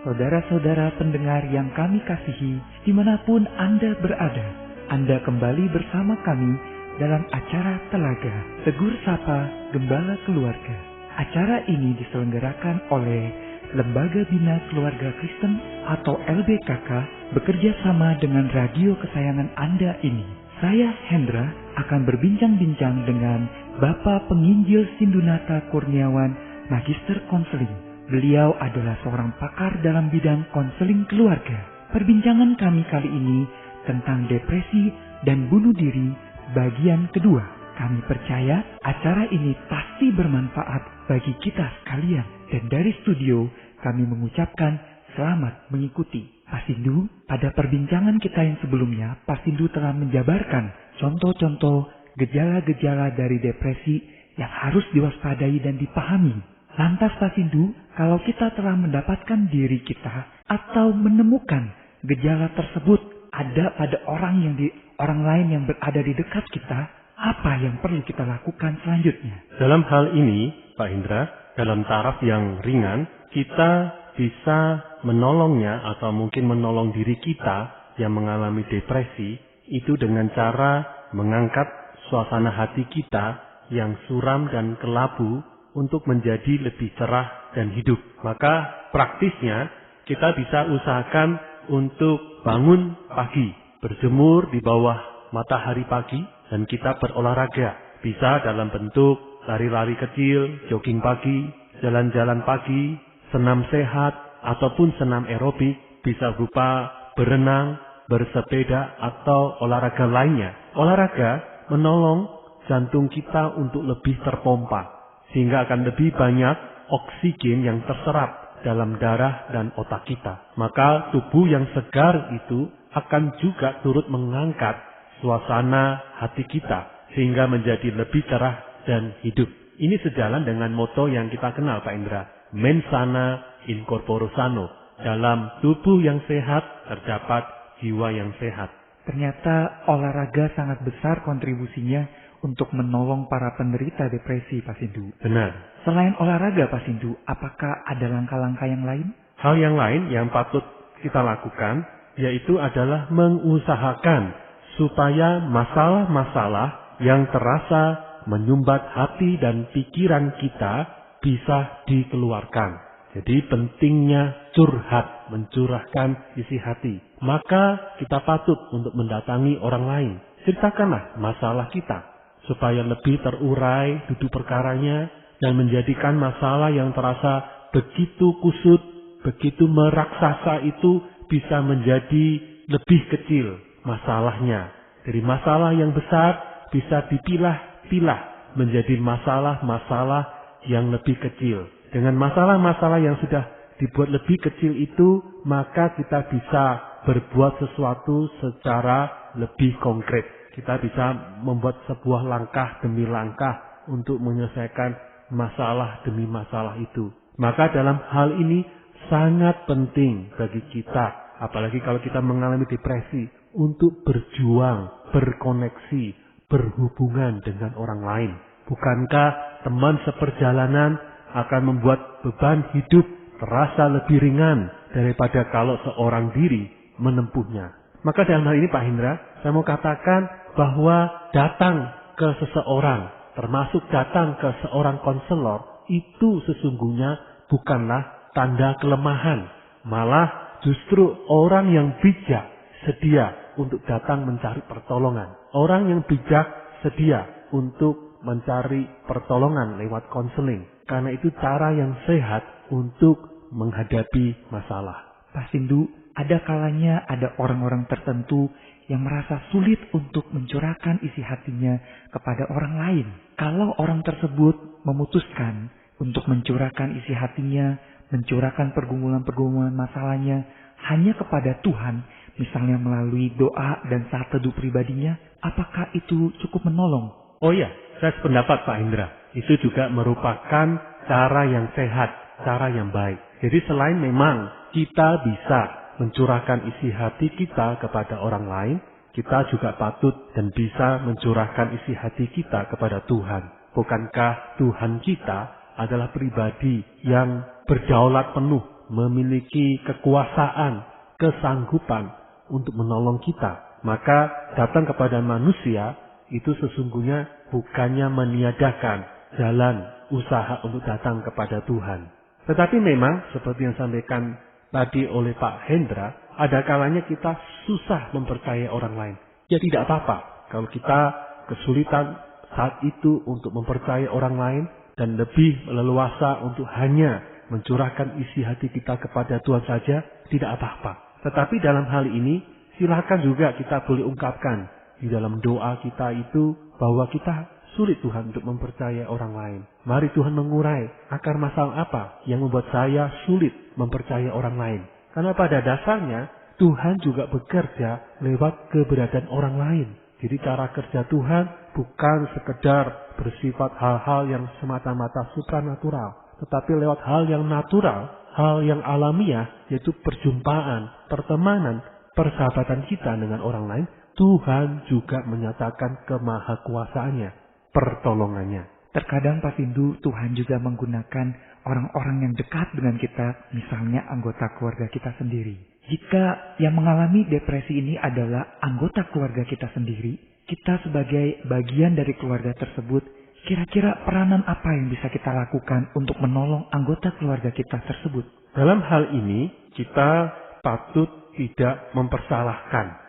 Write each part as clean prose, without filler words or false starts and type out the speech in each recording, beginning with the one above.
Saudara-saudara pendengar yang kami kasihi, dimanapun Anda berada, Anda kembali bersama kami dalam acara Telaga, Tegur Sapa Gembala Keluarga. Acara ini diselenggarakan oleh Lembaga Bina Keluarga Kristen atau LBKK bekerja sama dengan radio kesayangan Anda ini. Saya Hendra akan berbincang-bincang dengan Bapak Penginjil Sindunata Kurniawan, Magister Konseling. Beliau adalah seorang pakar dalam bidang konseling keluarga. Perbincangan kami kali ini tentang depresi dan bunuh diri bagian kedua. Kami percaya acara ini pasti bermanfaat bagi kita sekalian. Dan dari studio kami mengucapkan selamat mengikuti. Pak Sindu, pada perbincangan kita yang sebelumnya, Pak Sindu telah menjabarkan contoh-contoh gejala-gejala dari depresi yang harus diwaspadai dan dipahami. Lantas Pak Sindu, kalau kita telah mendapatkan diri kita atau menemukan gejala tersebut ada pada orang lain yang berada di dekat kita, apa yang perlu kita lakukan selanjutnya? Dalam hal ini, Pak Indra, dalam taraf yang ringan, kita bisa menolongnya atau mungkin menolong diri kita yang mengalami depresi itu dengan cara mengangkat suasana hati kita yang suram dan kelabu untuk menjadi lebih cerah dan hidup. Maka praktisnya kita bisa usahakan untuk bangun pagi, berjemur di bawah matahari pagi, dan kita berolahraga. Bisa dalam bentuk lari-lari kecil, jogging pagi, jalan-jalan pagi, senam sehat, ataupun senam aerobik, bisa berupa berenang, bersepeda, atau olahraga lainnya. Olahraga menolong jantung kita untuk lebih terpompa, sehingga akan lebih banyak oksigen yang terserap dalam darah dan otak kita. Maka tubuh yang segar itu akan juga turut mengangkat suasana hati kita, sehingga menjadi lebih cerah dan hidup. Ini sejalan dengan moto yang kita kenal, Pak Indra. Mens sana in corpore sano. Dalam tubuh yang sehat terdapat jiwa yang sehat. Ternyata olahraga sangat besar kontribusinya untuk menolong para penderita depresi, Pak Sindu. Benar. Selain olahraga, Pak Sindu, apakah ada langkah-langkah yang lain? Hal yang lain yang patut kita lakukan yaitu adalah mengusahakan supaya masalah-masalah yang terasa menyumbat hati dan pikiran kita bisa dikeluarkan. Jadi pentingnya curhat, mencurahkan isi hati. Maka kita patut untuk mendatangi orang lain. Ceritakanlah masalah kita supaya lebih terurai duduk perkaranya dan menjadikan masalah yang terasa begitu kusut, begitu meraksasa itu bisa menjadi lebih kecil masalahnya. Dari masalah yang besar bisa dipilah-pilah menjadi masalah-masalah yang lebih kecil. Dengan masalah-masalah yang sudah dibuat lebih kecil itu, maka kita bisa berbuat sesuatu secara lebih konkret. Kita bisa membuat sebuah langkah demi langkah untuk menyelesaikan masalah demi masalah itu. Maka dalam hal ini sangat penting bagi kita, apalagi kalau kita mengalami depresi, untuk berjuang, berkoneksi, berhubungan dengan orang lain. Bukankah teman seperjalanan akan membuat beban hidup terasa lebih ringan daripada kalau seorang diri menempuhnya? Maka dalam hal ini Pak Hendra, saya mau katakan bahwa datang ke seseorang, termasuk datang ke seorang konselor, itu sesungguhnya bukanlah tanda kelemahan. Malah justru orang yang bijak sedia untuk datang mencari pertolongan. Orang yang bijak sedia untuk mencari pertolongan lewat konseling. Karena itu cara yang sehat untuk menghadapi masalah. Pak Sindu, ada kalanya ada orang-orang tertentu yang merasa sulit untuk mencurahkan isi hatinya kepada orang lain. Kalau orang tersebut memutuskan untuk mencurahkan isi hatinya, mencurahkan pergumulan-pergumulan masalahnya hanya kepada Tuhan, misalnya melalui doa dan saat teduh pribadinya, apakah itu cukup menolong? Oh iya, saya sependapat Pak Indra. Itu juga merupakan cara yang sehat, cara yang baik. Jadi selain memang kita bisa mencurahkan isi hati kita kepada orang lain, kita juga patut dan bisa mencurahkan isi hati kita kepada Tuhan. Bukankah Tuhan kita adalah pribadi yang berdaulat penuh memiliki kekuasaan, kesanggupan untuk menolong kita, maka datang kepada manusia itu sesungguhnya bukannya meniadakan jalan usaha untuk datang kepada Tuhan. Tetapi memang seperti yang disampaikan tadi oleh Pak Hendra, ada kalanya kita susah mempercayai orang lain. Ya tidak apa-apa kalau kita kesulitan saat itu untuk mempercayai orang lain dan lebih leluasa untuk hanya mencurahkan isi hati kita kepada Tuhan saja, tidak apa-apa. Tetapi dalam hal ini silakan juga kita boleh ungkapkan di dalam doa kita itu bahwa kita sulit Tuhan untuk mempercayai orang lain. Mari Tuhan mengurai akar masalah apa yang membuat saya sulit mempercayai orang lain. Karena pada dasarnya Tuhan juga bekerja lewat keberadaan orang lain. Jadi cara kerja Tuhan bukan sekedar bersifat hal-hal yang semata-mata supranatural, tetapi lewat hal yang natural, hal yang alamiah, yaitu perjumpaan, pertemanan, persahabatan kita dengan orang lain. Tuhan juga menyatakan kemahakuasaannya, pertolongannya. Terkadang Pak Sindu, Tuhan juga menggunakan orang-orang yang dekat dengan kita, misalnya anggota keluarga kita sendiri. Jika yang mengalami depresi ini adalah anggota keluarga kita sendiri, kita sebagai bagian dari keluarga tersebut, kira-kira peranan apa yang bisa kita lakukan untuk menolong anggota keluarga kita tersebut? Dalam hal ini, kita patut tidak mempersalahkan.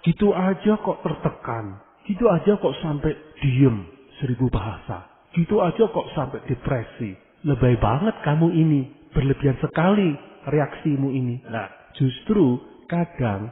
Gitu aja kok tertekan. Gitu aja kok sampai diem 1000 bahasa. Gitu aja kok sampai depresi. Lebay banget kamu ini. Berlebihan sekali reaksimu ini. Nah, justru kadang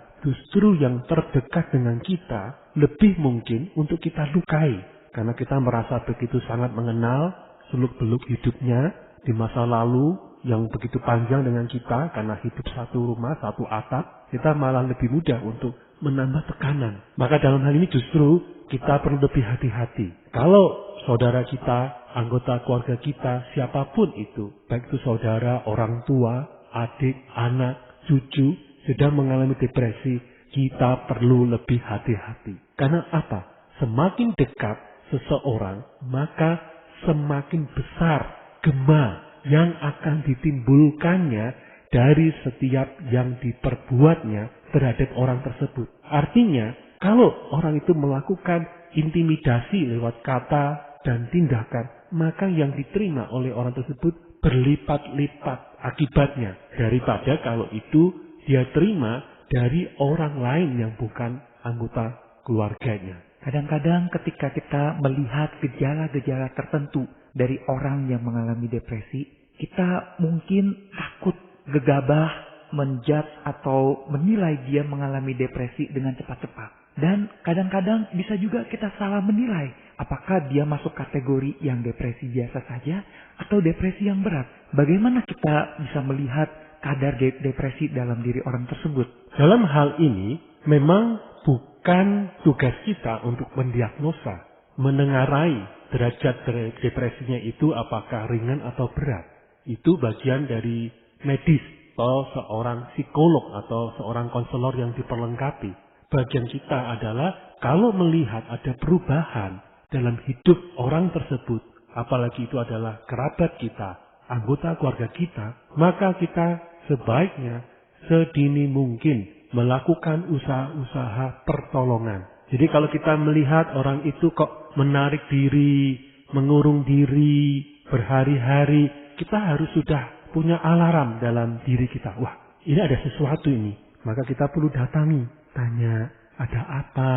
yang terdekat dengan kita lebih mungkin untuk kita lukai. Karena kita merasa begitu sangat mengenal seluk-beluk hidupnya di masa lalu yang begitu panjang dengan kita. Karena hidup satu rumah, satu atap. Kita malah lebih mudah untuk menambah tekanan. Maka dalam hal ini justru kita perlu lebih hati-hati. Kalau saudara kita, anggota keluarga kita, siapapun itu, baik itu saudara, orang tua, adik, anak, cucu, sedang mengalami depresi, kita perlu lebih hati-hati. Karena apa? Semakin dekat seseorang, maka semakin besar gema yang akan ditimbulkannya dari setiap yang diperbuatnya terhadap orang tersebut. Artinya, kalau orang itu melakukan intimidasi lewat kata dan tindakan, maka yang diterima oleh orang tersebut berlipat-lipat akibatnya daripada kalau itu dia terima dari orang lain yang bukan anggota keluarganya. Kadang-kadang ketika kita melihat gejala-gejala tertentu dari orang yang mengalami depresi, kita mungkin takut, gegabah, menjudge atau menilai dia mengalami depresi dengan cepat-cepat. Dan kadang-kadang bisa juga kita salah menilai apakah dia masuk kategori yang depresi biasa saja atau depresi yang berat. Bagaimana kita bisa melihat kadar depresi dalam diri orang tersebut? Dalam hal ini memang bukan tugas kita untuk mendiagnosa, menengarai derajat depresinya itu apakah ringan atau berat. Itu bagian dari medis atau seorang psikolog atau seorang konselor yang diperlengkapi. Bagian kita adalah kalau melihat ada perubahan dalam hidup orang tersebut, apalagi itu adalah kerabat kita, anggota keluarga kita, maka kita sebaiknya sedini mungkin melakukan usaha-usaha pertolongan. Jadi kalau kita melihat orang itu kok menarik diri, mengurung diri, berhari-hari, kita harus sudah punya alarm dalam diri kita. Wah, ini ada sesuatu ini. Maka kita perlu datangi, tanya, ada apa?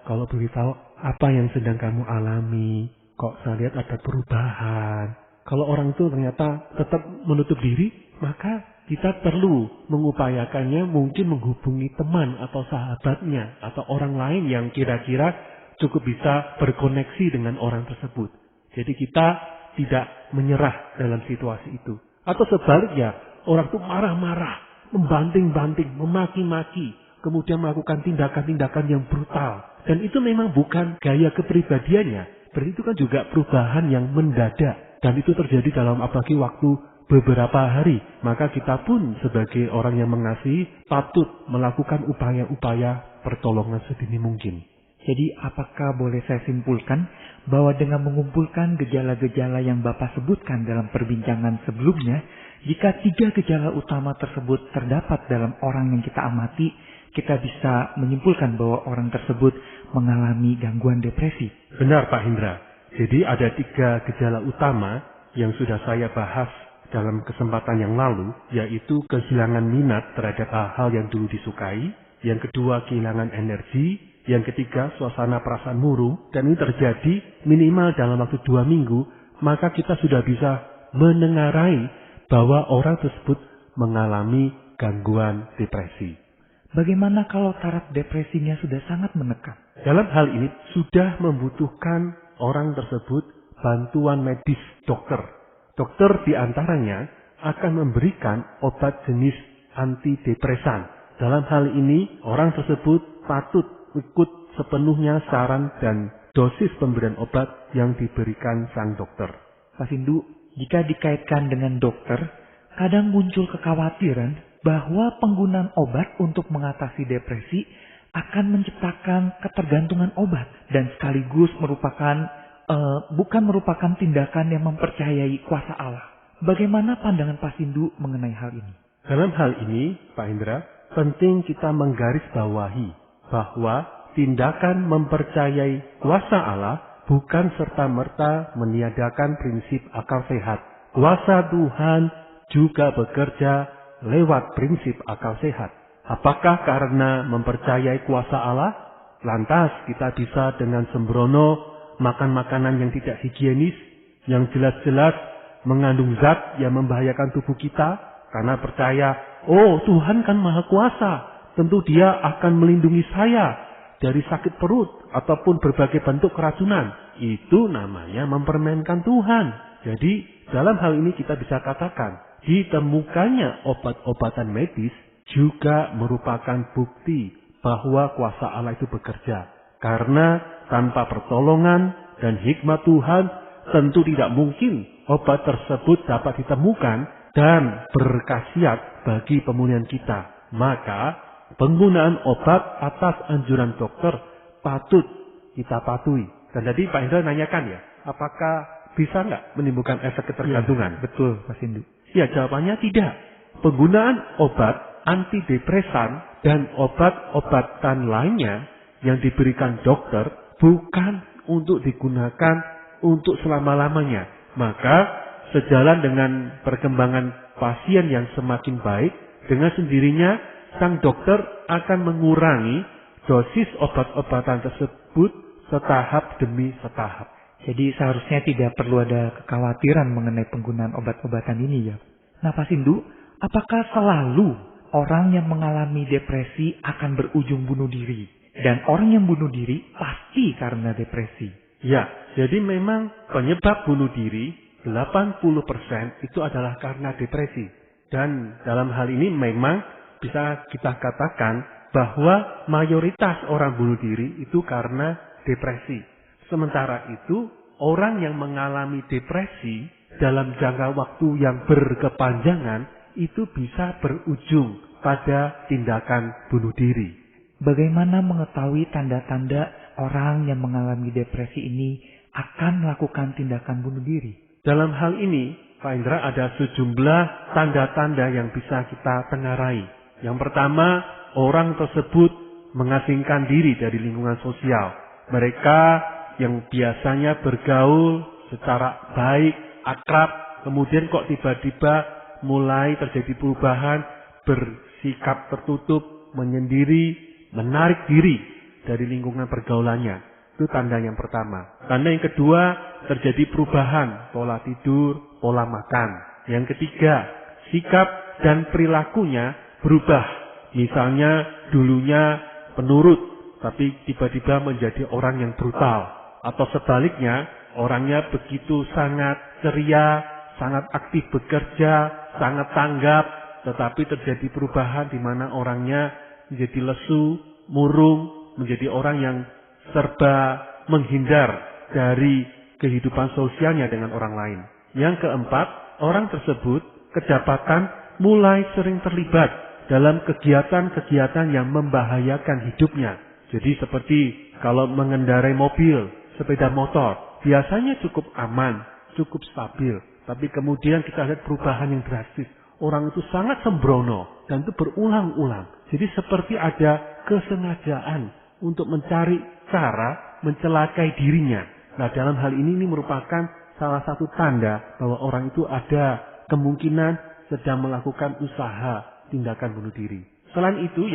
Kalau beritahu apa yang sedang kamu alami? Kok saya lihat ada perubahan? Kalau orang itu ternyata tetap menutup diri, maka kita perlu mengupayakannya, mungkin menghubungi teman atau sahabatnya atau orang lain yang kira-kira cukup bisa berkoneksi dengan orang tersebut. Jadi kita tidak menyerah dalam situasi itu. Atau sebaliknya, orang itu marah-marah, membanting-banting, memaki-maki, kemudian melakukan tindakan-tindakan yang brutal. Dan itu memang bukan gaya kepribadiannya. Berarti itu kan juga perubahan yang mendadak. Dan itu terjadi dalam apalagi waktu beberapa hari. Maka kita pun sebagai orang yang mengasihi patut melakukan upaya-upaya pertolongan sedini mungkin. Jadi apakah boleh saya simpulkan bahwa dengan mengumpulkan gejala-gejala yang Bapak sebutkan dalam perbincangan sebelumnya, jika 3 gejala utama tersebut terdapat dalam orang yang kita amati, kita bisa menyimpulkan bahwa orang tersebut mengalami gangguan depresi. Benar Pak Hendra. Jadi ada 3 gejala utama yang sudah saya bahas dalam kesempatan yang lalu, yaitu kehilangan minat terhadap hal-hal yang dulu disukai, yang kedua kehilangan energi, yang ketiga suasana perasaan murung, dan ini terjadi minimal dalam waktu 2 minggu, maka kita sudah bisa menengarai bahwa orang tersebut mengalami gangguan depresi. Bagaimana kalau taraf depresinya sudah sangat menekan? Dalam hal ini sudah membutuhkan orang tersebut bantuan medis dokter. Dokter diantaranya akan memberikan obat jenis antidepresan. Dalam hal ini orang tersebut patut ikut sepenuhnya saran dan dosis pemberian obat yang diberikan sang dokter. Pak Sindu, jika dikaitkan dengan dokter, kadang muncul kekhawatiran bahwa penggunaan obat untuk mengatasi depresi akan menciptakan ketergantungan obat dan sekaligus bukan merupakan tindakan yang mempercayai kuasa Allah. Bagaimana pandangan Pak Sindu mengenai hal ini? Dalam hal ini, Pak Hendra, penting kita menggarisbawahi bahwa tindakan mempercayai kuasa Allah bukan serta-merta meniadakan prinsip akal sehat. Kuasa Tuhan juga bekerja lewat prinsip akal sehat. Apakah karena mempercayai kuasa Allah, lantas kita bisa dengan sembrono makan makanan yang tidak higienis, yang jelas-jelas mengandung zat yang membahayakan tubuh kita, karena percaya, oh Tuhan kan maha kuasa, tentu dia akan melindungi saya dari sakit perut ataupun berbagai bentuk keracunan. Itu namanya mempermainkan Tuhan. Jadi dalam hal ini kita bisa katakan, ditemukannya obat-obatan medis juga merupakan bukti bahwa kuasa Allah itu bekerja. Karena tanpa pertolongan dan hikmat Tuhan, tentu tidak mungkin obat tersebut dapat ditemukan dan berkhasiat bagi pemulihan kita. Maka penggunaan obat atas anjuran dokter patut kita patuhi. Dan tadi Pak Hendra nanyakan ya, apakah bisa nggak menimbulkan efek ketergantungan? Ya, betul Pak Sindu. Ya, jawabannya tidak. Penggunaan obat antidepresan dan obat-obatan lainnya yang diberikan dokter bukan untuk digunakan untuk selama-lamanya. Maka sejalan dengan perkembangan pasien yang semakin baik, dengan sendirinya sang dokter akan mengurangi dosis obat-obatan tersebut setahap demi setahap. Jadi seharusnya tidak perlu ada kekhawatiran mengenai penggunaan obat-obatan ini ya. Nah Pak Sindu, apakah selalu orang yang mengalami depresi akan berujung bunuh diri? Dan orang yang bunuh diri pasti karena depresi. Ya, jadi memang penyebab bunuh diri 80% itu adalah karena depresi. Dan dalam hal ini memang bisa kita katakan bahwa mayoritas orang bunuh diri itu karena depresi. Sementara itu, orang yang mengalami depresi dalam jangka waktu yang berkepanjangan itu bisa berujung pada tindakan bunuh diri. Bagaimana mengetahui tanda-tanda orang yang mengalami depresi ini akan melakukan tindakan bunuh diri? Dalam hal ini, Pak Indra, ada sejumlah tanda-tanda yang bisa kita tengarai. Yang pertama, orang tersebut mengasingkan diri dari lingkungan sosial. Mereka yang biasanya bergaul secara baik, akrab, kemudian kok tiba-tiba mulai terjadi perubahan, bersikap tertutup, menyendiri, menarik diri dari lingkungan pergaulannya. Itu tanda yang pertama. Tanda yang kedua, terjadi perubahan pola tidur, pola makan. Yang ketiga, sikap dan perilakunya berubah. Misalnya dulunya penurut, tapi tiba-tiba menjadi orang yang brutal. Atau sebaliknya, orangnya begitu sangat ceria, sangat aktif bekerja, sangat tanggap, tetapi terjadi perubahan di mana orangnya menjadi lesu, murung, menjadi orang yang serba menghindar dari kehidupan sosialnya dengan orang lain. Yang keempat, orang tersebut kedapatan mulai sering terlibat dalam kegiatan-kegiatan yang membahayakan hidupnya. Jadi seperti Kalau mengendarai mobil, sepeda motor, biasanya cukup aman, cukup stabil. Tapi kemudian kita lihat perubahan yang drastis. Orang itu sangat sembrono dan itu berulang-ulang. Jadi seperti ada kesengajaan untuk mencari cara mencelakai dirinya. Nah, dalam hal ini merupakan salah satu tanda bahwa orang itu ada kemungkinan sedang melakukan usaha tindakan bunuh diri. Selain itu,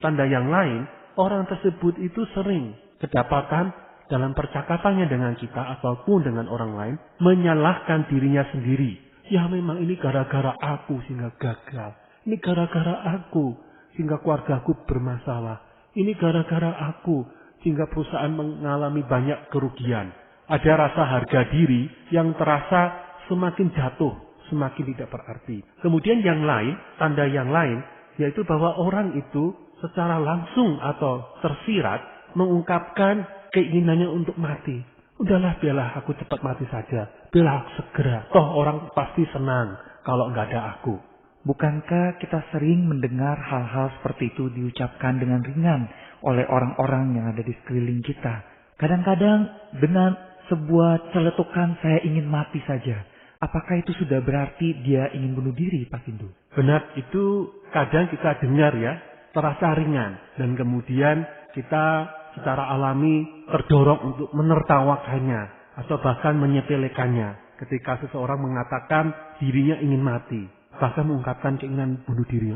tanda yang lain, orang tersebut itu sering kedapatan dalam percakapannya dengan kita ataupun dengan orang lain menyalahkan dirinya sendiri. Ya memang ini gara-gara aku sehingga gagal. Ini gara-gara aku sehingga keluargaku bermasalah. Ini gara-gara aku sehingga perusahaan mengalami banyak kerugian. Ada rasa harga diri yang terasa semakin jatuh, semakin tidak berarti. Kemudian yang lain, tanda yang lain, yaitu bahwa orang itu secara langsung atau tersirat mengungkapkan keinginannya untuk mati. Udahlah, biarlah aku cepat mati saja. Biarlah aku segera. Toh orang pasti senang kalau nggak ada aku. Bukankah kita sering mendengar hal-hal seperti itu diucapkan dengan ringan oleh orang-orang yang ada di sekeliling kita? Kadang-kadang dengan sebuah celetukan saya ingin mati saja. Apakah itu sudah berarti dia ingin bunuh diri, Pak Sindu? Benar, itu kadang kita dengar ya, terasa ringan. Dan kemudian kita secara alami terdorong untuk menertawakannya atau bahkan menyepelekannya ketika seseorang mengatakan dirinya ingin mati, bahkan mengungkapkan keinginan bunuh diri.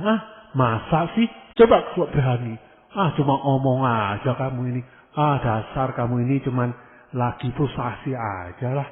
Masa sih? Coba kok berani. Cuma ngomong aja kamu ini. Dasar kamu ini cuman lagi frustasi aja lah.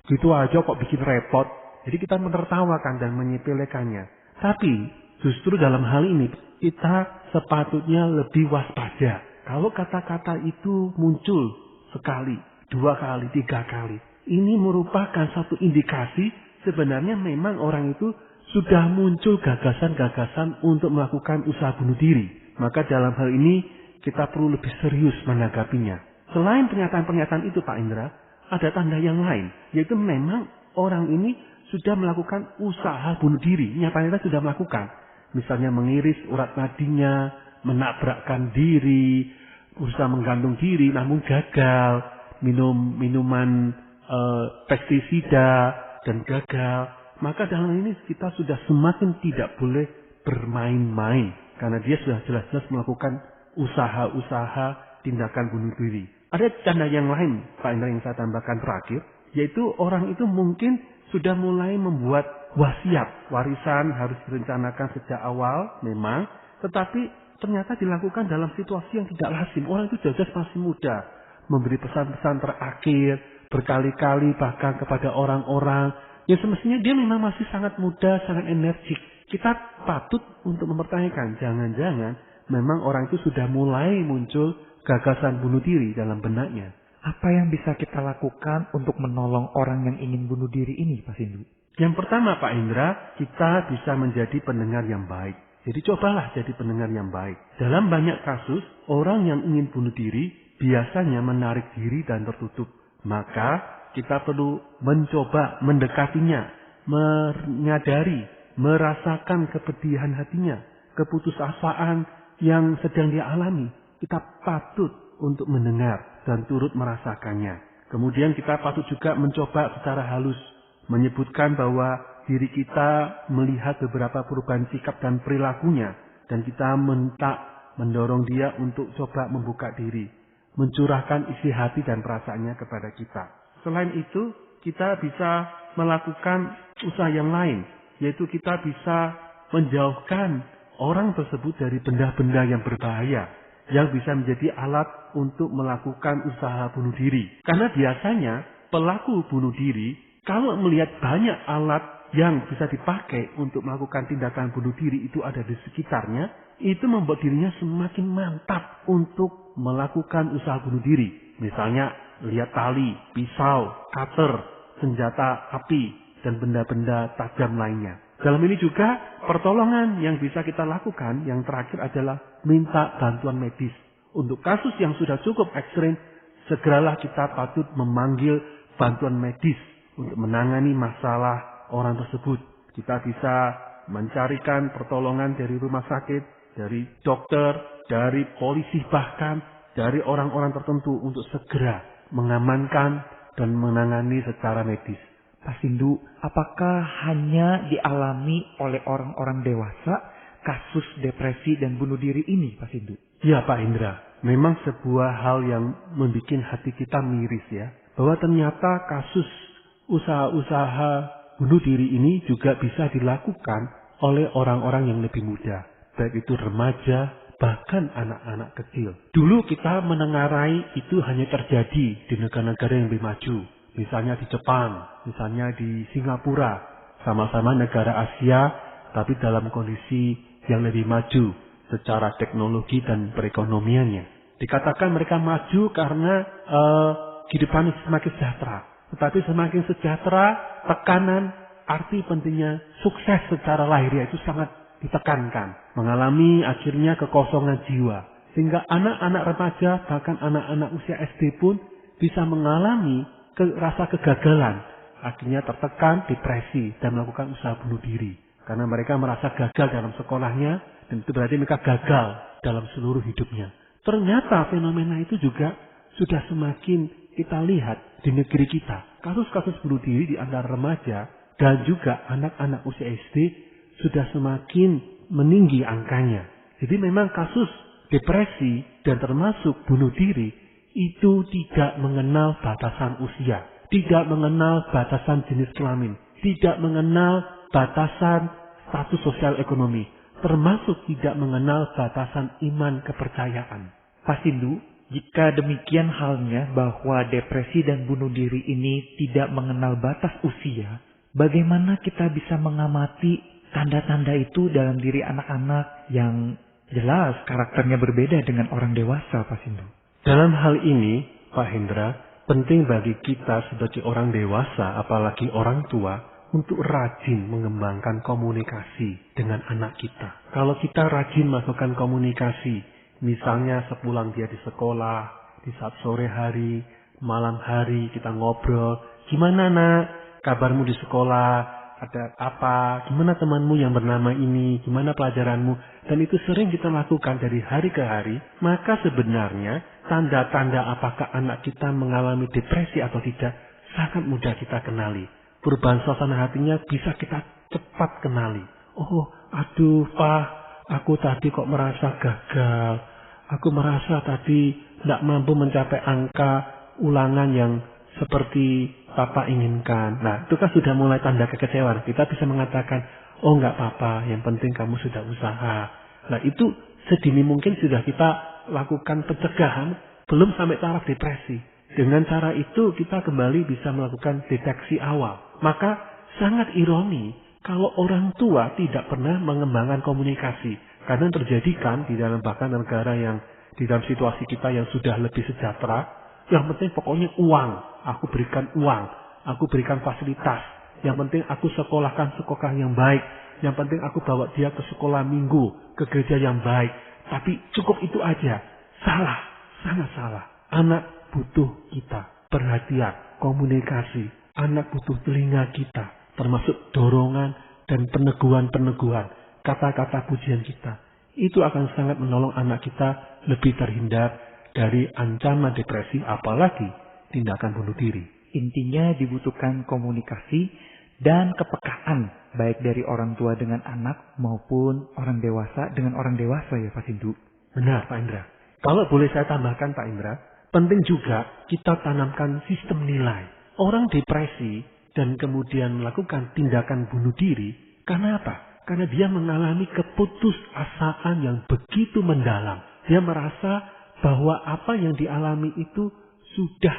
Gitu aja kok bikin repot. Jadi kita menertawakan dan menyepelekannya. Tapi justru dalam hal ini kita sepatutnya lebih waspada. Kalau kata-kata itu muncul sekali, 2 kali, 3 kali, ini merupakan satu indikasi sebenarnya memang orang itu sudah muncul gagasan-gagasan untuk melakukan usaha bunuh diri. Maka dalam hal ini kita perlu lebih serius menanggapinya. Selain pernyataan-pernyataan itu, Pak Indra, ada tanda yang lain, yaitu memang orang ini sudah melakukan usaha bunuh diri. Nyatanya sudah melakukan. Misalnya mengiris urat nadinya, menabrakkan diri, berusaha menggantung diri namun gagal, minum minuman pestisida dan gagal. Maka dalam ini kita sudah semakin tidak boleh bermain-main karena dia sudah jelas-jelas melakukan usaha-usaha tindakan bunuh diri. Ada tanda yang lain, Pak Indra, yang saya tambahkan terakhir, yaitu orang itu mungkin sudah mulai membuat wasiat. Warisan harus direncanakan sejak awal memang, tetapi ternyata dilakukan dalam situasi yang tidak lazim. Orang itu jelas masih muda, memberi pesan-pesan terakhir berkali-kali bahkan kepada orang-orang yang semestinya dia memang masih sangat muda, sangat energik. Kita patut untuk mempertanyakan, jangan-jangan memang orang itu sudah mulai muncul gagasan bunuh diri dalam benaknya. Apa yang bisa kita lakukan untuk menolong orang yang ingin bunuh diri ini, Pak Sindu? Yang pertama, Pak Indra, kita bisa menjadi pendengar yang baik. Jadi cobalah jadi pendengar yang baik. Dalam banyak kasus, orang yang ingin bunuh diri biasanya menarik diri dan tertutup. Maka kita perlu mencoba mendekatinya, menyadari, merasakan kepedihan hatinya, keputusasaan yang sedang dia alami. Kita patut untuk mendengar dan turut merasakannya. Kemudian kita patut juga mencoba secara halus menyebutkan bahwa diri kita melihat beberapa perubahan sikap dan perilakunya, dan kita mendorong dia untuk coba membuka diri, mencurahkan isi hati dan perasaannya kepada kita. Selain itu, kita bisa melakukan usaha yang lain, yaitu kita bisa menjauhkan orang tersebut dari benda-benda yang berbahaya, yang bisa menjadi alat untuk melakukan usaha bunuh diri. Karena biasanya pelaku bunuh diri, kalau melihat banyak alat yang bisa dipakai untuk melakukan tindakan bunuh diri itu ada di sekitarnya, itu membuat dirinya semakin mantap untuk melakukan usaha bunuh diri. Misalnya, lihat tali, pisau, cutter, senjata api, dan benda-benda tajam lainnya. Dalam ini juga, pertolongan yang bisa kita lakukan, yang terakhir adalah minta bantuan medis. Untuk kasus yang sudah cukup ekstrim, segeralah kita patut memanggil bantuan medis untuk menangani masalah orang tersebut. Kita bisa mencarikan pertolongan dari rumah sakit, dari dokter, dari polisi bahkan, dari orang-orang tertentu untuk segera mengamankan dan menangani secara medis. Pak Sindu, apakah hanya dialami oleh orang-orang dewasa kasus depresi dan bunuh diri ini, Pak Sindu? Ya Pak Indra, memang sebuah hal yang membuat hati kita miris ya. Bahwa ternyata kasus usaha-usaha bunuh diri ini juga bisa dilakukan oleh orang-orang yang lebih muda. Baik itu remaja, bahkan anak-anak kecil. Dulu kita menengarai itu hanya terjadi di negara-negara yang lebih maju. Misalnya di Jepang, misalnya di Singapura. Sama-sama negara Asia, tapi dalam kondisi yang lebih maju secara teknologi dan perekonomiannya. Dikatakan mereka maju karena kehidupan semakin sejahtera. Tetapi semakin sejahtera, tekanan, arti pentingnya sukses secara lahiriah itu sangat ditekankan. Mengalami akhirnya kekosongan jiwa. Sehingga anak-anak remaja, bahkan anak-anak usia SD pun bisa mengalami rasa kegagalan. Akhirnya tertekan, depresi, dan melakukan usaha bunuh diri. Karena mereka merasa gagal dalam sekolahnya, dan itu berarti mereka gagal dalam seluruh hidupnya. Ternyata fenomena itu juga sudah semakin kita lihat di negeri kita. Kasus-kasus bunuh diri di antara remaja dan juga anak-anak usia SD sudah semakin meninggi angkanya. Jadi memang kasus depresi dan termasuk bunuh diri itu tidak mengenal batasan usia, tidak mengenal batasan jenis kelamin, tidak mengenal batasan status sosial ekonomi, termasuk tidak mengenal batasan iman kepercayaan. Pak Sindu, jika demikian halnya bahwa depresi dan bunuh diri ini tidak mengenal batas usia, bagaimana kita bisa mengamati tanda-tanda itu dalam diri anak-anak yang jelas karakternya berbeda dengan orang dewasa, Pak Sindu? Dalam hal ini, Pak Hendra, penting bagi kita sebagai orang dewasa, apalagi orang tua, untuk rajin mengembangkan komunikasi dengan anak kita. Kalau kita rajin melakukan komunikasi, misalnya sepulang dia di sekolah, di saat sore hari, malam hari kita ngobrol, gimana nak, kabarmu di sekolah, ada apa, gimana temanmu yang bernama ini, gimana pelajaranmu, dan itu sering kita lakukan dari hari ke hari, maka sebenarnya tanda-tanda apakah anak kita mengalami depresi atau tidak, sangat mudah kita kenali. Perubahan suasana hatinya bisa kita cepat kenali. Oh, aduh Pak, aku tadi kok merasa gagal, aku merasa tadi tidak mampu mencapai angka ulangan yang seperti Papa inginkan. Nah, itu kan sudah mulai tanda kekecewaan. Kita bisa mengatakan, oh enggak apa-apa, yang penting kamu sudah usaha. Nah, itu sedini mungkin sudah kita lakukan pencegahan, belum sampai taraf depresi. Dengan cara itu kita kembali bisa melakukan deteksi awal. Maka sangat ironi kalau orang tua tidak pernah mengembangkan komunikasi. Karena terjadi kan di dalam bahkan negara yang di dalam situasi kita yang sudah lebih sejahtera, yang penting pokoknya uang, aku berikan uang, aku berikan fasilitas. Yang penting aku sekolahkan sekolah yang baik. Yang penting aku bawa dia ke sekolah minggu, ke gereja yang baik. Tapi cukup itu aja. Salah, sangat salah. Anak butuh kita, perhatian, komunikasi. Anak butuh telinga kita, termasuk dorongan dan peneguhan-peneguhan, kata-kata pujian kita. Itu akan sangat menolong anak kita lebih terhindar dari ancaman depresi, apalagi tindakan bunuh diri. Intinya dibutuhkan komunikasi dan kepekaan, baik dari orang tua dengan anak maupun orang dewasa dengan orang dewasa ya Pak Sindu. Benar Pak Indra. Kalau boleh saya tambahkan Pak Indra, penting juga kita tanamkan sistem nilai. Orang depresi dan kemudian melakukan tindakan bunuh diri, karena apa? Karena dia mengalami keputusasaan yang begitu mendalam. Dia merasa bahwa apa yang dialami itu sudah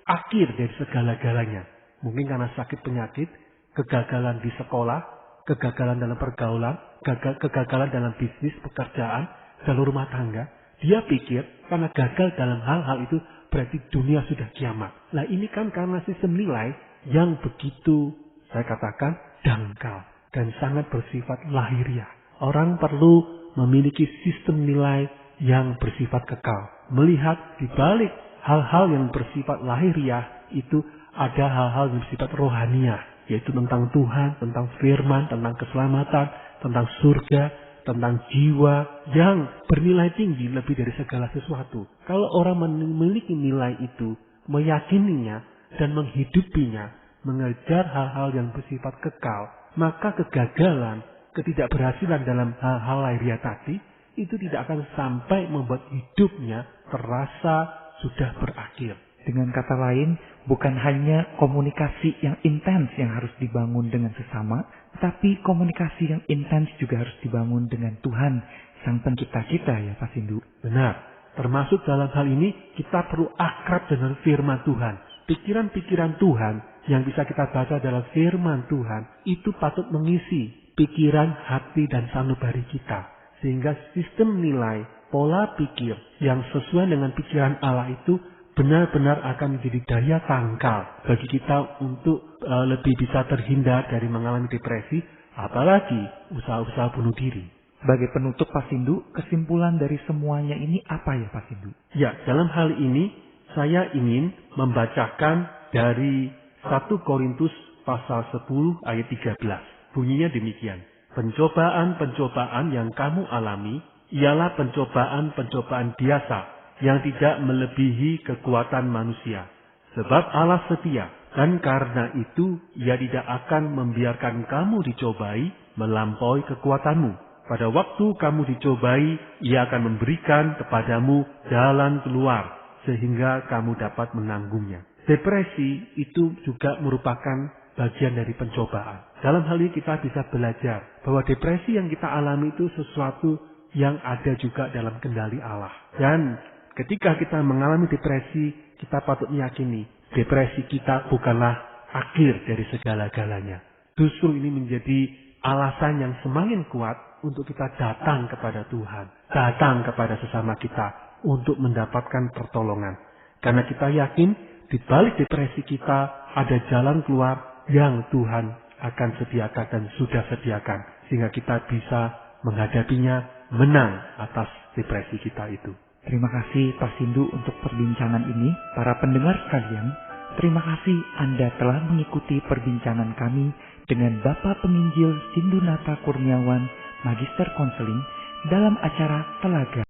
akhir dari segala-galanya. Mungkin karena sakit penyakit, kegagalan di sekolah, kegagalan dalam pergaulan, kegagalan dalam bisnis, pekerjaan, dalam rumah tangga. Dia pikir karena gagal dalam hal-hal itu berarti dunia sudah kiamat. Nah ini kan karena sistem nilai yang begitu, saya katakan, dangkal dan sangat bersifat lahiriah. Orang perlu memiliki sistem nilai yang bersifat kekal. Melihat di balik hal-hal yang bersifat lahiriah itu ada hal-hal yang bersifat rohaniah. Yaitu tentang Tuhan, tentang firman, tentang keselamatan, tentang surga, tentang jiwa yang bernilai tinggi lebih dari segala sesuatu. Kalau orang memiliki nilai itu, meyakininya dan menghidupinya, mengejar hal-hal yang bersifat kekal, maka kegagalan, ketidakberhasilan dalam hal-hal lahiriah tadi itu tidak akan sampai membuat hidupnya terasa sudah berakhir. Dengan kata lain, bukan hanya komunikasi yang intens yang harus dibangun dengan sesama, tapi komunikasi yang intens juga harus dibangun dengan Tuhan, Sang Pencipta kita ya Pak Sindu. Benar, termasuk dalam hal ini kita perlu akrab dengan firman Tuhan. Pikiran-pikiran Tuhan yang bisa kita baca dalam firman Tuhan itu patut mengisi pikiran, hati, dan sanubari kita. Sehingga sistem nilai, pola pikir yang sesuai dengan pikiran Allah itu benar-benar akan menjadi daya tangkal bagi kita untuk lebih bisa terhindar dari mengalami depresi, apalagi usaha-usaha bunuh diri. Sebagai penutup Pak Sindu, kesimpulan dari semuanya ini apa ya Pak Sindu? Ya, dalam hal ini saya ingin membacakan dari 1 Korintus pasal 10 ayat 13. Bunyinya demikian. Pencobaan-pencobaan yang kamu alami ialah pencobaan-pencobaan biasa yang tidak melebihi kekuatan manusia. Sebab Allah setia, dan karena itu Ia tidak akan membiarkan kamu dicobai melampaui kekuatanmu. Pada waktu kamu dicobai, Ia akan memberikan kepadamu jalan keluar, sehingga kamu dapat menanggungnya. Depresi itu juga merupakan bagian dari pencobaan. Dalam hal ini kita bisa belajar bahwa depresi yang kita alami itu sesuatu yang ada juga dalam kendali Allah. Dan ketika kita mengalami depresi, kita patut meyakini depresi kita bukanlah akhir dari segala-galanya. Justru ini menjadi alasan yang semakin kuat untuk kita datang kepada Tuhan, datang kepada sesama kita untuk mendapatkan pertolongan. Karena kita yakin di balik depresi kita ada jalan keluar yang Tuhan akan sediakan dan sudah sediakan. Sehingga kita bisa menghadapinya, menang atas depresi kita itu. Terima kasih Pak Sindu untuk perbincangan ini. Para pendengar sekalian, terima kasih Anda telah mengikuti perbincangan kami dengan Bapak Penginjil Sindunata Kurniawan, Magister Konseling dalam acara Telaga.